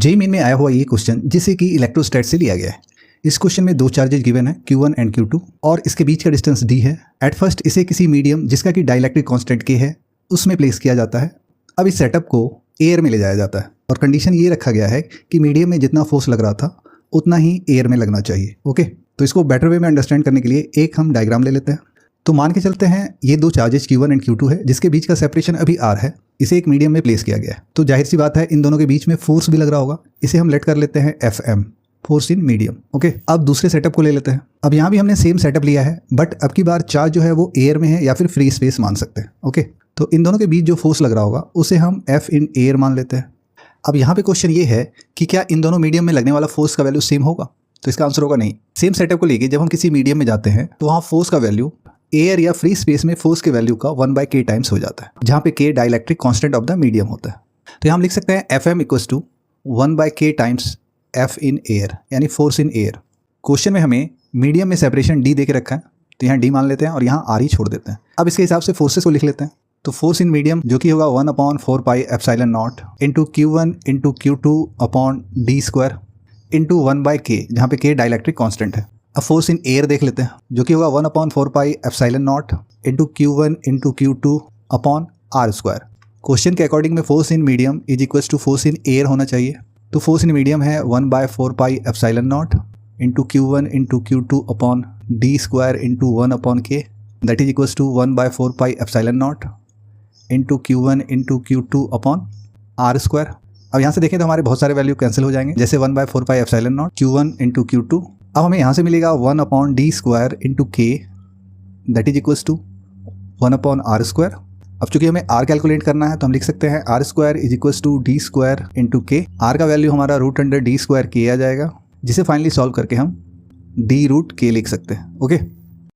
JEE main में आया हुआ ये क्वेश्चन जिसे कि इलेक्ट्रोस्टैट से लिया गया है। इस क्वेश्चन में दो चार्जेज गिवन है Q1 एंड Q2 और इसके बीच का डिस्टेंस d है। एट फर्स्ट इसे किसी मीडियम जिसका कि डाइलेक्ट्रिक कांस्टेंट k है उसमें प्लेस किया जाता है। अब इस सेटअप को एयर में ले जाया जाता है और कंडीशन ये रखा गया है कि मीडियम में जितना फोर्स लग रहा था उतना ही एयर में लगना चाहिए। ओके, तो इसको बेटर वे में अंडरस्टैंड करने के लिए एक हम डायग्राम ले लेते हैं। तो मान के चलते हैं ये दो चार्जेज Q1 एंड Q2 है जिसके बीच का सेपरेशन अभी r है। इसे एक मीडियम में प्लेस किया गया है तो जाहिर सी बात है इन दोनों के बीच में फोर्स भी लग रहा होगा। इसे हम लेट कर लेते हैं Fm, force in medium. Okay, अब दूसरे सेटअप को ले लेते हैं। अब यहाँ भी हमने सेम सेटअप लिया है बट अब की बार चार्ज जो है वो एयर में है या फिर फ्री स्पेस मान सकते हैं। ओके, तो इन दोनों के बीच जो फोर्स लग रहा होगा उसे हम F इन एयर मान लेते हैं। अब यहाँ पे क्वेश्चन ये है कि क्या इन दोनों मीडियम में लगने वाला फोर्स का वैल्यू सेम होगा? तो इसका आंसर होगा नहीं। सेम सेटअप को लेके जब हम किसी मीडियम में जाते हैं तो वहाँ फोर्स का वैल्यू एयर या फ्री स्पेस में फोर्स के वैल्यू का 1/k टाइम्स हो जाता है, जहाँ पे k dielectric constant of the medium होता है। तो यहाँ हम लिख सकते हैं Fm equals to 1/k times F in air, यानी फोर्स इन एयर। क्वेश्चन में हमें मीडियम में सेपरेशन d दे के रखा है तो यहाँ d मान लेते हैं और यहाँ r ही छोड़ देते हैं। अब इसके हिसाब से फोर्सेस को लिख लेते हैं। तो फोर्स इन मीडियम जो कि होगा 1/4 pi epsilon naught into Q1 into Q2 upon d square into 1/k, जहाँ पे k डाइलेक्ट्रिक कांस्टेंट है। अब फोर्स इन एयर देख लेते हैं जो कि होगा 1/4 pi epsilon naught into Q1 into Q2 upon r square. Question के अकॉर्डिंग में force in medium is equals to force in air होना चाहिए। तो फोर्स इन मीडियम है 1/4 pi epsilon naught into Q1 into Q2 upon d square into 1/k, that is equals to 1/4 pi epsilon naught into Q1 into Q2 upon r square. अब यहाँ से देखें तो हमारे बहुत सारे वैल्यू कैंसिल हो जाएंगे, जैसे 1/4 pi epsilon not Q1 into Q2। अब हमें यहाँ से मिलेगा 1/d square into k, that is equals to 1/r square. अब चूंकि हमें r कैलकुलेट करना है तो हम लिख सकते हैं r square is equals to d square into k। r का वैल्यू हमारा √d स्क्वायर k आ जाएगा, जिसे फाइनली सॉल्व करके हम d √k लिख सकते हैं। ओके।